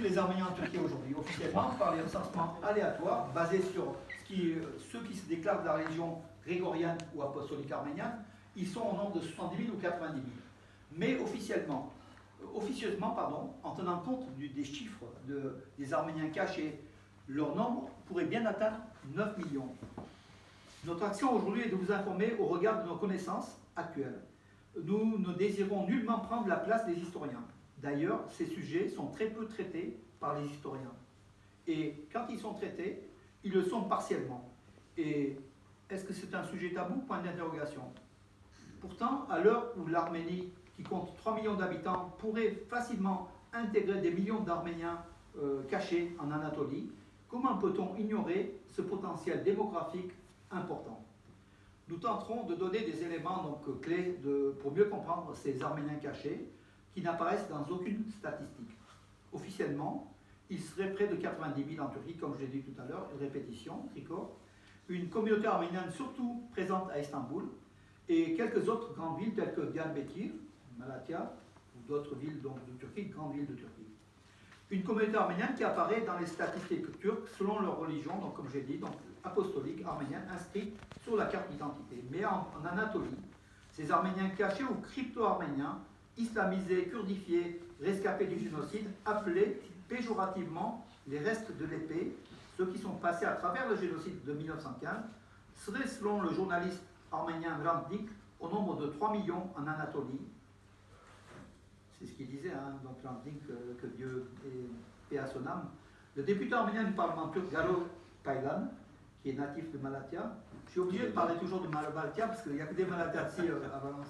les Arméniens en Turquie aujourd'hui? Officiellement, par les recensements aléatoires basés sur ceux qui se déclarent de la religion grégorienne ou apostolique arménienne, ils sont au nombre de 70 000 ou 90 000. Mais officieusement, en tenant compte des chiffres des Arméniens cachés, leur nombre pourrait bien atteindre 9 millions. Notre action aujourd'hui est de vous informer au regard de nos connaissances actuelles. Nous ne désirons nullement prendre la place des historiens. D'ailleurs, ces sujets sont très peu traités par les historiens. Et quand ils sont traités, ils le sont partiellement. Et est-ce que c'est un sujet tabou? Point d'interrogation. Pourtant, à l'heure où l'Arménie, qui compte 3 millions d'habitants, pourrait facilement intégrer des millions d'Arméniens cachés en Anatolie, comment peut-on ignorer ce potentiel démographique important? Nous tenterons de donner des éléments clés pour mieux comprendre ces Arméniens cachés qui n'apparaissent dans aucune statistique. Officiellement, il serait près de 90 000 en Turquie, comme je l'ai dit tout à l'heure, une répétition, tricot, une communauté arménienne surtout présente à Istanbul, et quelques autres grandes villes telles que Diyarbakır, Malatya, ou d'autres villes de Turquie, grandes villes de Turquie. Une communauté arménienne qui apparaît dans les statistiques turques selon leur religion, donc comme j'ai dit, donc apostolique arménienne inscrite sur la carte d'identité. Mais en Anatolie, ces Arméniens cachés ou crypto-arméniens, islamisés, kurdifiés, rescapés du génocide, appelés péjorativement les restes de l'épée, ceux qui sont passés à travers le génocide de 1915, seraient selon le journaliste arménien Hrant Dink au nombre de 3 millions en Anatolie. C'est ce qu'il disait, donc Hrant Dink, que Dieu ait paix à son âme. Le député arménien du Parlement turc, Garo Taylan, qui est natif de Malatya, je suis obligé de parler toujours de Malatya parce qu'il n'y a que des Malatyatsi à Valence,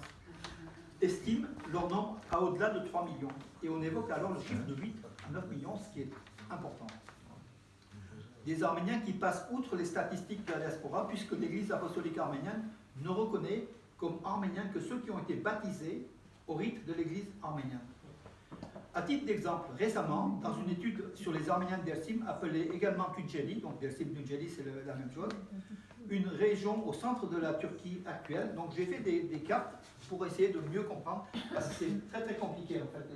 estime leur nombre à au-delà de 3 millions. Et on évoque alors le chiffre de 8 à 9 millions, ce qui est important. Des Arméniens qui passent outre les statistiques de la diaspora, puisque l'Église apostolique arménienne ne reconnaît comme arméniens que ceux qui ont été baptisés au rite de l'Église arménienne. À titre d'exemple, récemment, dans une étude sur les Arméniens de Dersim, appelée également Tunceli, donc Dersim-Tunceli c'est la même chose, une région au centre de la Turquie actuelle, donc j'ai fait des cartes pour essayer de mieux comprendre, parce que c'est très très compliqué en fait,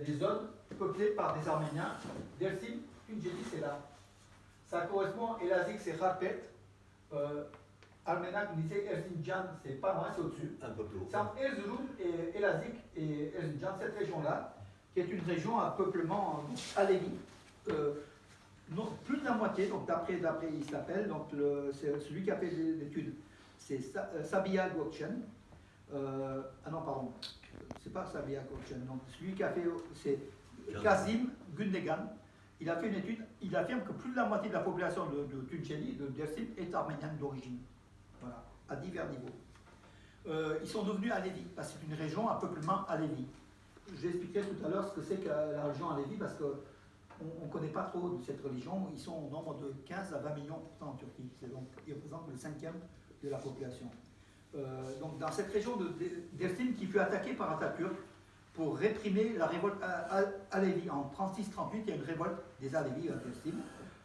les zones peuplées par des Arméniens. Dersim, Tunceli c'est là. Ça correspond, Elazig c'est Harpet, Almenak, Nisek, Erzincan, c'est pas loin, c'est au-dessus. Un peu plus haut. C'est entre Erzurum et Elazig et Erzincan, cette région-là, qui est une région à peuplement alévi. Plus de la moitié, donc d'après il s'appelle, donc c'est celui qui a fait l'étude, c'est Sabiha Gökçen. Ah non, pardon, c'est pas Sabiha Gökçen, donc celui qui a fait, c'est Kazim Gündegan. Il a fait une étude, il affirme que plus de la moitié de la population de Tunceli, de Dersim, est arménienne d'origine. Voilà, à divers niveaux. Ils sont devenus alévis, parce que c'est une région à peuplement alévi. J'expliquerai tout à l'heure ce que c'est que la religion alévi, parce qu'on ne connaît pas trop de cette religion. Ils sont au nombre de 15 à 20 millions pourtant en Turquie. Donc, ils représentent le 5e de la population. Donc, dans cette région de Dersim, qui fut attaquée par Atatürk pour réprimer la révolte alévi. En 36-38, il y a une révolte des Alévis à Dersim.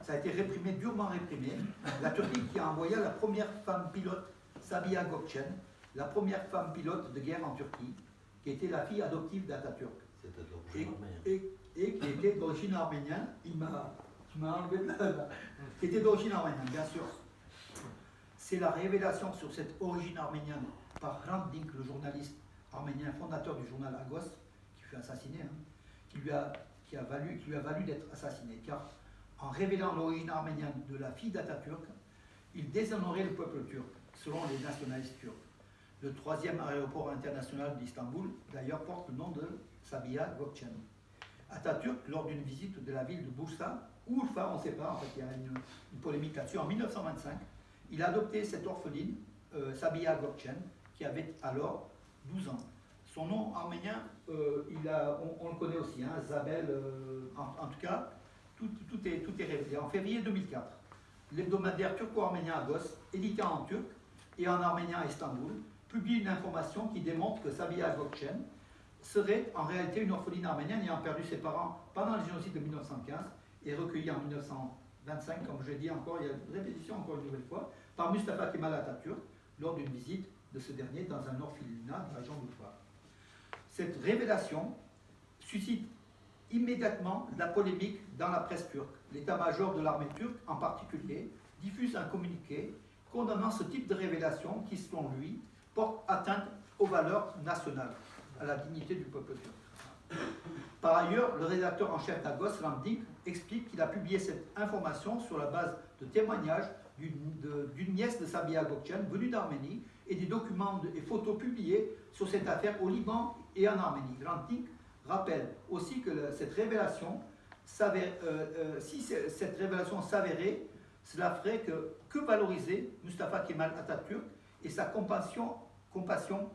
Ça a été réprimé, durement réprimé. La Turquie qui a envoyé la première femme pilote, Sabiha Gökçen, la première femme pilote de guerre en Turquie, qui était la fille adoptive d'Atatürk. C'était d'origine arménienne. Et qui était d'origine arménienne. Tu m'as enlevé là. Qui était d'origine arménienne, bien sûr. C'est la révélation sur cette origine arménienne par Hrant Dink, le journaliste arménien, fondateur du journal Agos, qui fut assassiné, qui lui a valu d'être assassiné. Car en révélant l'origine arménienne de la fille d'Atatürk, il déshonorait le peuple turc, selon les nationalistes turcs. Le 3e aéroport international d'Istanbul, d'ailleurs, porte le nom de Sabiha Gökçen. Atatürk, lors d'une visite de la ville de Bursa, ou Urfa, on ne sait pas, en fait, il y a une polémique là-dessus, en 1925, il a adopté cette orpheline, Sabiha Gökçen, qui avait alors 12 ans. Son nom arménien, on le connaît aussi, Zabel, en tout cas, tout est révélé. En février 2004, l'hebdomadaire turco-arménien Agos, édité en turc et en arménien à Istanbul, publie une information qui démontre que Sabiha Gökçen serait en réalité une orpheline arménienne ayant perdu ses parents pendant le génocide de 1915 et recueillie en 1925, comme je l'ai dit encore, il y a une répétition encore une nouvelle fois, par Mustafa Kemal Atatürk lors d'une visite de ce dernier dans un orphelinat de la région d'Urfa. Cette révélation suscite immédiatement la polémique dans la presse turque. L'état-major de l'armée turque, en particulier, diffuse un communiqué condamnant ce type de révélation qui, selon lui, porte atteinte aux valeurs nationales, à la dignité du peuple turc. Par ailleurs, le rédacteur en chef d'Agos, Randik, explique qu'il a publié cette information sur la base de témoignages d'une nièce de Sabiha Gökçen venue d'Arménie et des documents et photos publiés sur cette affaire au Liban et en Arménie. Randik rappelle aussi que cette révélation si cette révélation s'avérait, cela ferait que valoriser Mustafa Kemal Atatürk et sa compassion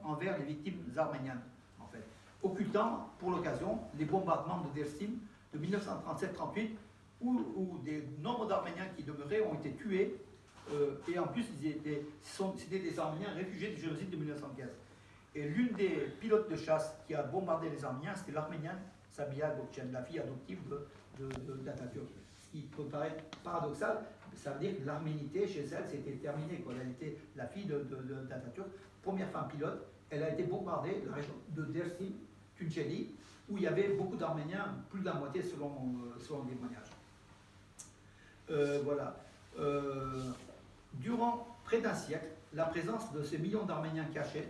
envers les victimes arméniennes, en fait, occultant pour l'occasion les bombardements de Dersim de 1937-38 où des nombres d'Arméniens qui demeuraient ont été tués et en plus c'était des Arméniens réfugiés du génocide de 1915. Et l'une des pilotes de chasse qui a bombardé les Arméniens, c'était l'Arménienne Sabiha Gökçen, la fille adoptive d'Atatürk. Ce qui peut paraître paradoxal, ça veut dire que l'arménité chez elle c'était terminé. Elle était la fille d'Atatürk, première femme pilote. Elle a été bombardée la région de Dersim, Tunceli, où il y avait beaucoup d'Arméniens, plus de la moitié selon le témoignage. Voilà. Durant près d'un siècle, la présence de ces millions d'Arméniens cachés,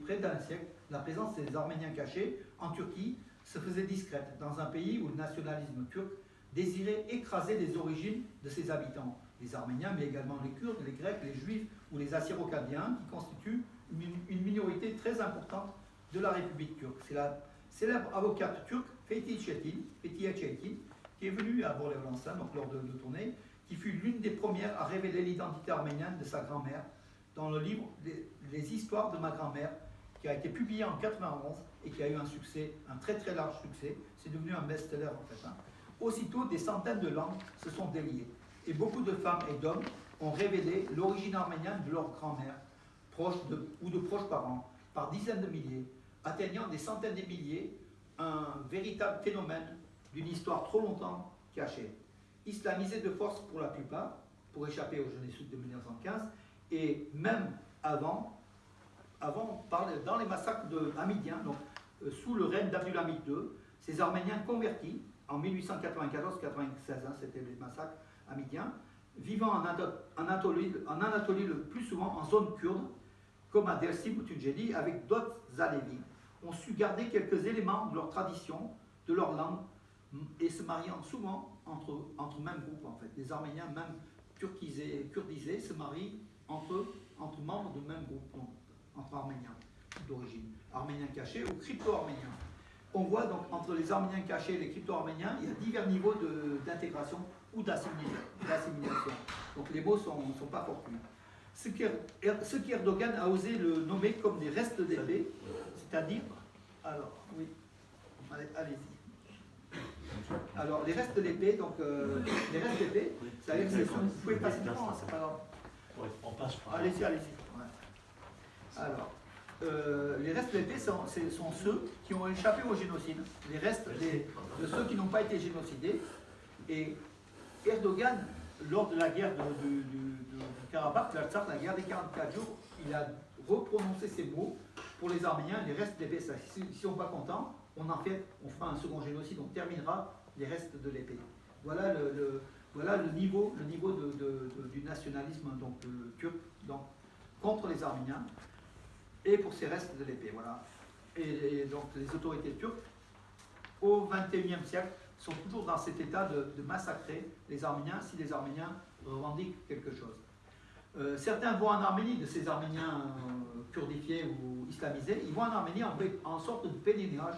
près d'un siècle, la présence de ces Arméniens cachés en Turquie se faisait discrète, dans un pays où le nationalisme turc désirait écraser les origines de ses habitants, les Arméniens, mais également les Kurdes, les Grecs, les Juifs ou les Assyro-Chaldéens, qui constituent une minorité très importante de la République turque. C'est la célèbre avocate turque Fethiye Çetin, qui est venue à Borléo-Lansana, donc lors de tournées, qui fut l'une des premières à révéler l'identité arménienne de sa grand-mère dans le livre Les histoires de ma grand-mère, qui a été publié en 1991 et qui a eu un succès, un très très large succès. C'est devenu un best-seller en fait. Aussitôt, des centaines de langues se sont déliées et beaucoup de femmes et d'hommes ont révélé l'origine arménienne de leur grand-mère, ou de proches parents, par dizaines de milliers, atteignant des centaines de milliers, un véritable phénomène d'une histoire trop longtemps cachée. Islamisée de force pour la plupart, pour échapper au génocide de 1915, et même avant dans les massacres hamidiens, donc sous le règne d'Abdulhamid II, ces Arméniens convertis en 1894-96, c'était les massacres hamidiens, vivant en Anatolie le plus souvent en zone kurde, comme à Dersim ou Tunceli, avec d'autres Alevis, ont su garder quelques éléments de leur tradition, de leur langue, et se mariant souvent entre mêmes groupes en fait. Les Arméniens, même kurdisés, se marient entre membres de même groupe, donc entre Arméniens d'origine, Arméniens cachés ou crypto-arméniens. On voit donc entre les Arméniens cachés et les crypto-arméniens, il y a divers niveaux d'intégration ou d'assimilation. Donc les mots ne sont pas fortuits. Ce qu'Erdogan a osé le nommer comme des restes d'épée, c'est-à-dire, alors, oui, allez-y. Alors, les restes de l'épée, donc, les restes d'épée, c'est-à-dire que vous pouvez passer devant, c'est pas grave. Oui, on passe par là. Allez-y. Ouais. Alors, les restes de l'épée sont ceux qui ont échappé au génocide, les restes de ceux qui n'ont pas été génocidés. Et Erdogan, lors de la guerre du Karabakh, la guerre des 44 jours, il a reprononcé ces mots pour les Arméniens, les restes d'épée. S'ils ne sont pas contents, on fera un second génocide, on terminera les restes de l'épée. Voilà le niveau du nationalisme donc, turc donc, contre les Arméniens et pour ces restes de l'épée. Voilà. Et donc les autorités turques, au XXIe siècle, sont toujours dans cet état de massacrer les Arméniens si les Arméniens revendiquent quelque chose. Certains vont en Arménie, de ces Arméniens kurdifiés ou islamisés, ils vont en Arménie en sorte de pèlerinage